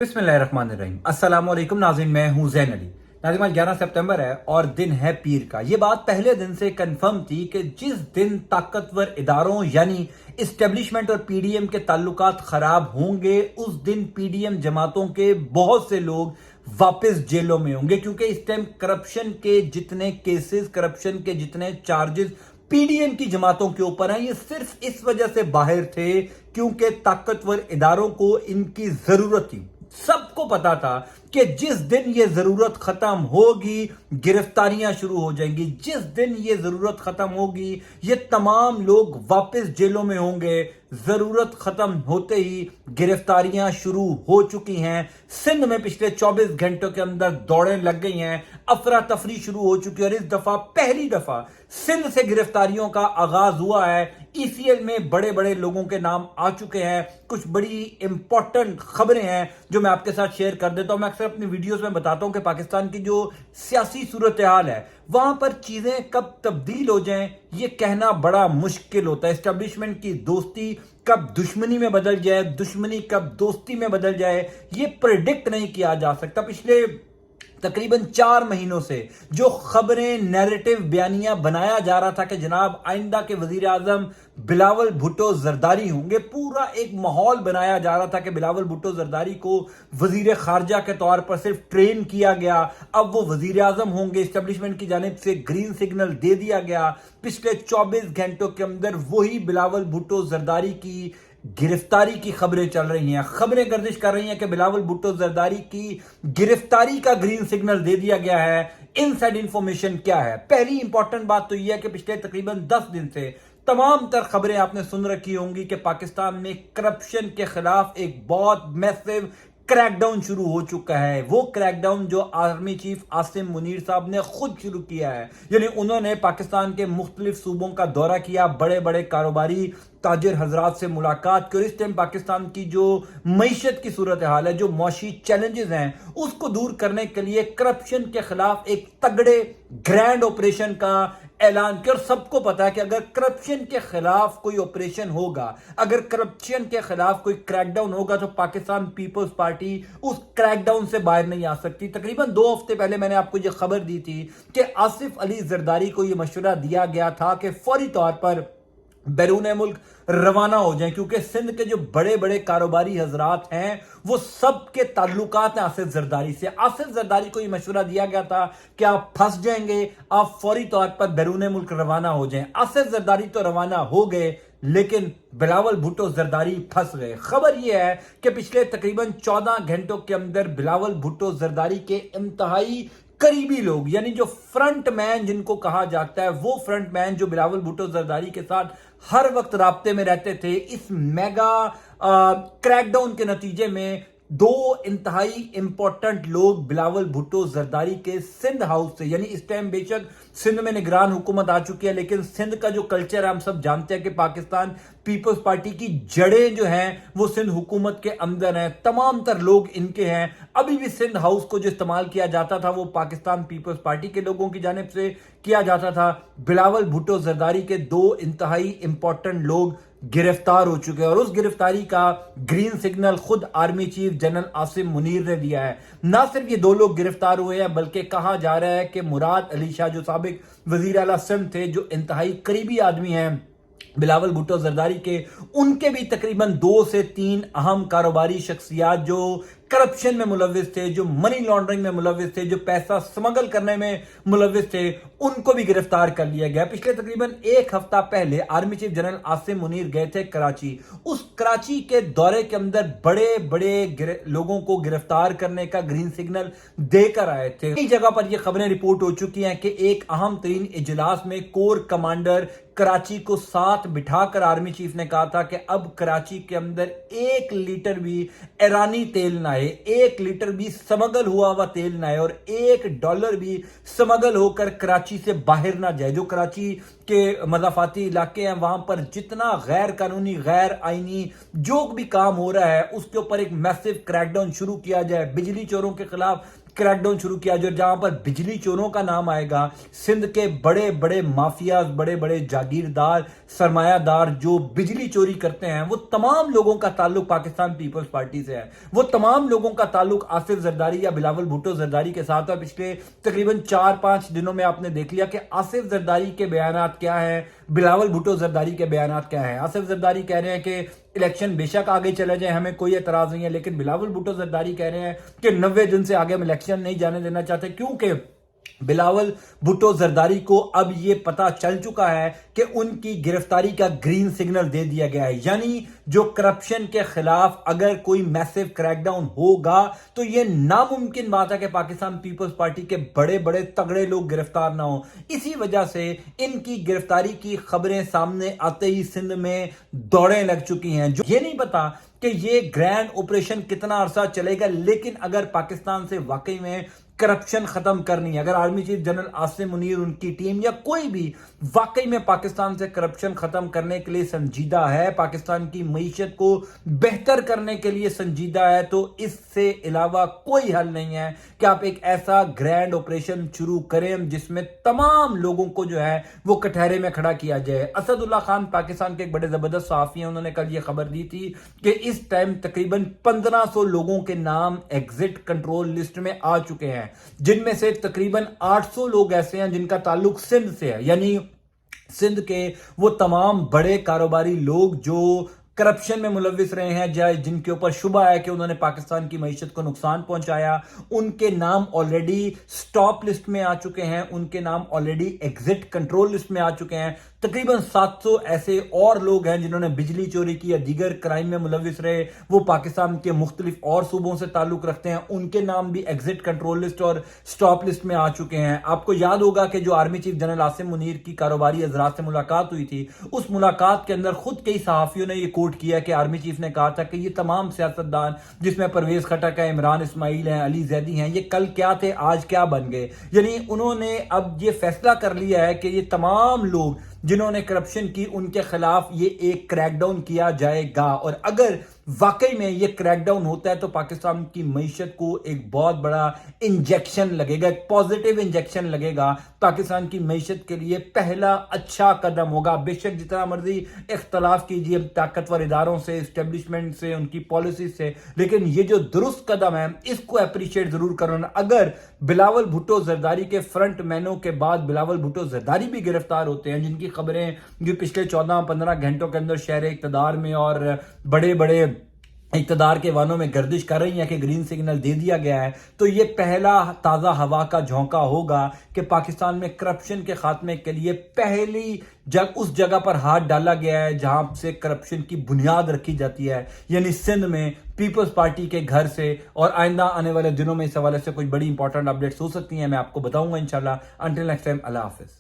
बिस्मिल्लाहिर्रहमानिर्रहीम। अस्सलाम वालेकुम नाज़रीन, मैं हूं ज़ैन अली। नाज़रीन, आज 11 सितंबर है और दिन है पीर का। ये बात पहले दिन से कंफर्म थी कि जिस दिन ताकतवर इदारों यानी इस्टेब्लिशमेंट और पीडीएम के ताल्लुकात खराब होंगे, उस दिन पीडीएम जमातों के बहुत से लोग वापस जेलों में होंगे, क्योंकि इस टाइम करप्शन के जितने केसेस, करप्शन के जितने चार्जेस पीडीएम की जमातों के ऊपर हैं, ये सिर्फ इस वजह से बाहर थे क्योंकि ताकतवर इदारों को इनकी जरूरत थी। सबको पता था कि जिस दिन ये जरूरत खत्म होगी, गिरफ्तारियां शुरू हो जाएंगी। जिस दिन ये जरूरत खत्म होगी, ये तमाम लोग वापस जेलों में होंगे। जरूरत खत्म होते ही गिरफ्तारियां शुरू हो चुकी हैं। सिंध में पिछले 24 घंटों के अंदर दौड़ें लग गई हैं, अफरा तफरी शुरू हो चुकी है और इस दफा पहली दफा सिंध से गिरफ्तारियों का आगाज हुआ है। ईसीएल में बड़े बड़े लोगों के नाम आ चुके हैं। कुछ बड़ी इंपॉर्टेंट खबरें हैं जो मैं आपके साथ शेयर कर देता हूं। मैं अक्सर अपनी वीडियोस में बताता हूं कि पाकिस्तान की जो सियासी सूरत हाल है, वहां पर चीजें कब तब्दील हो जाएं ये कहना बड़ा मुश्किल होता है। एस्टेब्लिशमेंट की दोस्ती कब दुश्मनी में बदल जाए, दुश्मनी कब दोस्ती में बदल जाए, ये प्रेडिक्ट नहीं किया जा सकता। पिछले तकरीबन 4 महीनों से जो खबरें, नैरेटिव, बयानियां बनाया जा रहा था कि जनाब आइंदा के वजीर आजम बिलावल भुट्टो जरदारी होंगे, पूरा एक माहौल बनाया जा रहा था कि बिलावल भुट्टो जरदारी को वजीर खारजा के तौर पर सिर्फ ट्रेन किया गया, अब वो वजीर आजम होंगे। एस्टेब्लिशमेंट की जानिब से ग्रीन सिग्नल दे दिया गया। पिछले 24 घंटों के अंदर वही बिलावल भुट्टो जरदारी की गिरफ्तारी की खबरें चल रही हैं। खबरें गर्दिश कर रही हैं कि बिलावल भुट्टो जरदारी की गिरफ्तारी का ग्रीन सिग्नल दे दिया गया है। इनसाइड इंफॉर्मेशन क्या है? पहली इंपॉर्टेंट बात तो यह है कि पिछले तकरीबन 10 दिन से तमाम तर खबरें आपने सुन रखी होंगी कि पाकिस्तान में करप्शन के खिलाफ एक बहुत मैसिव क्रैकडाउन शुरू हो चुका है। वो क्रैकडाउन जो आर्मी चीफ आसिम मुनीर साहब ने खुद शुरू किया है, यानी उन्होंने पाकिस्तान के मुख्तलिफ सूबों का दौरा किया, बड़े बड़े कारोबारी ताजिर हजरात से मुलाकात की और इस टाइम पाकिस्तान की जो मईशत की सूरत हाल है, जो मौशी चैलेंजेस हैं, उसको दूर करने के लिए करप्शन के खिलाफ एक तगड़े ग्रैंड ऑपरेशन का ऐलान किया। और सबको पता है कि अगर करप्शन के खिलाफ कोई ऑपरेशन होगा, अगर करप्शन के खिलाफ कोई क्रैकडाउन होगा, तो पाकिस्तान पीपल्स पार्टी उस क्रैकडाउन से बाहर नहीं आ सकती। तकरीबन 2 हफ्ते पहले मैंने आपको यह खबर दी थी कि आसिफ अली जरदारी को यह मशवरा दिया गया था कि फौरी तौर पर बैरून मुल्क रवाना हो जाएं, क्योंकि सिंध के जो बड़े बड़े कारोबारी हजरात हैं वो सब के ताल्लुकात हैं आसिफ जरदारी से। आसिफ जरदारी को यह मशवरा दिया गया था कि आप फंस जाएंगे, आप फौरी तौर पर बैरून मुल्क रवाना हो जाएं। आसिफ जरदारी तो रवाना हो गए, लेकिन बिलावल भुट्टो जरदारी फंस गए। खबर यह है कि पिछले तकरीबन 14 घंटों के अंदर बिलावल भुट्टो जरदारी के इंतहाई करीबी लोग, यानी जो फ्रंट मैन जिनको कहा जाता है, वो फ्रंट मैन जो बिलावल भुट्टो जरदारी के साथ हर वक्त राब्ते में रहते थे, इस मेगा क्रैकडाउन के नतीजे में 2 इंतहाई इंपॉर्टेंट लोग बिलावल भुट्टो जरदारी के सिंध हाउस से, यानी इस टाइम बेशक सिंध में निगरान हुकूमत आ चुकी है, लेकिन सिंध का जो कल्चर है हम सब जानते हैं कि पाकिस्तान पीपल्स पार्टी की जड़ें जो हैं वो सिंध हुकूमत के अंदर हैं। तमाम तर लोग इनके हैं। अभी भी सिंध हाउस को जो इस्तेमाल किया जाता था वो पाकिस्तान पीपल्स पार्टी के लोगों की जानिब से किया जाता था। बिलावल भुट्टो जरदारी के 2 इंतहाई इंपॉर्टेंट लोग गिरफ्तार हो चुके हैं और उस गिरफ्तारी का ग्रीन सिग्नल खुद army chief general Asim Munir ने दिया है। ना सिर्फ ये 2 लोग गिरफ्तार हुए हैं, बल्कि कहा जा रहा है कि मुराद अली शाह जो साबिक वजीर आला सिंध थे, जो इंतहाई करीबी आदमी हैं बिलावल भुट्टो जरदारी के, उनके भी तकरीबन 2 से 3 अहम कारोबारी शख्सियात जो करप्शन में मुलविस थे, जो मनी लॉन्ड्रिंग में मुलविस थे, जो पैसा स्मगल करने में मुलविस थे, उनको भी गिरफ्तार कर लिया गया। पिछले तकरीबन 1 हफ्ता पहले army chief general Asim Munir गए थे कराची। उस कराची के दौरे के अंदर बड़े बड़े लोगों को गिरफ्तार करने का ग्रीन सिग्नल देकर आए थे। कई जगह पर यह खबरें रिपोर्ट हो चुकी हैं कि एक अहम तरीन इजलास में कोर कमांडर कराची को साथ बिठाकर आर्मी चीफ ने कहा था कि अब कराची के अंदर 1 लीटर भी ईरानी तेल ना आए, 1 लीटर भी स्मगल हुआ हुआ तेल ना आए और $1 भी स्मगल होकर कराची से बाहर ना जाए। जो कराची के मज़ाफाती इलाके हैं वहां पर जितना गैर कानूनी, गैर आईनी जो भी काम हो रहा है उसके ऊपर एक मैसिव क्रैकडाउन शुरू किया जाए। बिजली चोरों के खिलाफ क्रैक डाउन शुरू किया, जो जहां पर बिजली चोरों का नाम आएगा, सिंध के बड़े बड़े माफियाज, बड़े बड़े जागीरदार, सरमायादार जो बिजली चोरी करते हैं, वो तमाम लोगों का ताल्लुक पाकिस्तान पीपल्स पार्टी से है। वो तमाम लोगों का ताल्लुक आसिफ जरदारी या बिलावल भुट्टो जरदारी के साथ है। पिछले तकरीबन 4-5 दिनों में आपने देख लिया कि आसिफ जरदारी के बयानात क्या हैं, बिलावल भुट्टो जरदारी के बयानात क्या हैं। आसिफ जरदारी कह रहे हैं कि इलेक्शन बेशक आगे चले जाए, हमें कोई एतराज नहीं है, लेकिन बिलावल भुट्टो जरदारी कह रहे हैं कि 90 दिन से आगे हम इलेक्शन नहीं जाने देना चाहते, क्योंकि बिलावल भुट्टो जरदारी को अब यह पता चल चुका है कि उनकी गिरफ्तारी का ग्रीन सिग्नल दे दिया गया है। यानी जो करप्शन के खिलाफ अगर कोई मैसिव क्रैकडाउन होगा तो यह नामुमकिन बात है कि पाकिस्तान पीपल्स पार्टी के बड़े बड़े तगड़े लोग गिरफ्तार ना हो। इसी वजह से इनकी गिरफ्तारी की खबरें सामने आते ही सिंध में दौड़ें लग चुकी हैं। जो ये नहीं पता कि ये ग्रैंड ऑपरेशन कितना अरसा चलेगा, लेकिन अगर पाकिस्तान से वाकई में करप्शन खत्म करनी है, अगर army chief general Asim Munir, उनकी टीम या कोई भी वाकई में पाकिस्तान से करप्शन खत्म करने के लिए संजीदा है, पाकिस्तान की मईशत को बेहतर करने के लिए संजीदा है, तो इससे अलावा कोई हल नहीं है कि आप एक ऐसा ग्रैंड ऑपरेशन शुरू करें जिसमें तमाम लोगों को जो है वो कटहरे में खड़ा किया जाए। असदुल्ला खान पाकिस्तान के एक बड़े जबरदस्त सहाफी हैं, उन्होंने कल ये खबर दी थी कि इस टाइम तकरीबन 1500 लोगों के नाम एग्जिट कंट्रोल लिस्ट में आ चुके हैं, जिनमें से तकरीबन 800 लोग ऐसे हैं जिनका ताल्लुक सिंध से है। यानी सिंध के वो तमाम बड़े कारोबारी लोग जो करप्शन में मुलविस रहे हैं, जिनके ऊपर शुबा है कि उन्होंने पाकिस्तान की मईशत को नुकसान पहुंचाया, उनके नाम ऑलरेडी स्टॉप लिस्ट में आ चुके हैं, उनके नाम ऑलरेडी एग्जिट कंट्रोल लिस्ट में आ चुके हैं। तकरीबन 700 ऐसे और लोग हैं जिन्होंने बिजली चोरी की या दीगर क्राइम में मुलविस रहे, वो पाकिस्तान के मुख्तलिफ और सूबों से ताल्लुक रखते हैं, उनके नाम भी एग्जिट कंट्रोल लिस्ट और स्टॉप लिस्ट में आ चुके हैं। आपको याद होगा कि जो army chief general Asim Munir की कारोबारी हजरात से मुलाकात हुई थी, उस मुलाकात के अंदर खुद कई सहाफियों ने यह कोट किया कि आर्मी चीफ ने कहा था कि ये तमाम सियासतदान, जिसमें परवेज खटक है, इमरान इस्माइल हैं, अली जैदी हैं, ये कल क्या थे आज क्या बन गए। यानी उन्होंने अब ये फैसला कर लिया है कि ये तमाम लोग जिन्होंने करप्शन की, उनके खिलाफ ये एक क्रैकडाउन किया जाएगा। और अगर वाकई में ये क्रैकडाउन होता है तो पाकिस्तान की मईशत को एक बहुत बड़ा इंजेक्शन लगेगा, एक पॉजिटिव इंजेक्शन लगेगा, पाकिस्तान की मईशत के लिए पहला अच्छा कदम होगा। बेशक जितना मर्जी इख्तलाफ कीजिए ताकतवर इदारों से, इस्टेब्लिशमेंट से, उनकी पॉलिसी से, लेकिन ये जो दुरुस्त कदम है इसको अप्रिशिएट जरूर करना। अगर बिलावल भुट्टो जरदारी के फ्रंट मैनों के बाद बिलावल भुट्टो जरदारी भी गिरफ्तार होते हैं, जिनकी खबरें जो पिछले 14-15 घंटों के अंदर शहर इक़्तिदार में और बड़े बड़े इक़्तिदार के वानों में गर्दिश कर रही है कि ग्रीन सिग्नल दे दिया गया है, तो ये पहला ताज़ा हवा का झोंका होगा कि पाकिस्तान में करप्शन के खात्मे के लिए पहली उस जगह पर हाथ डाला गया है जहां से करप्शन की बुनियाद रखी जाती है, यानी सिंध में पीपल्स पार्टी के घर से। और आइंदा आने वाले दिनों में इस हवाले से कुछ बड़ी इंपॉर्टेंट अपडेट्स हो सकती हैं, मैं आपको बताऊंगा इंशाल्लाह। अंटिल नेक्स्ट टाइम, अल्लाह हाफिज।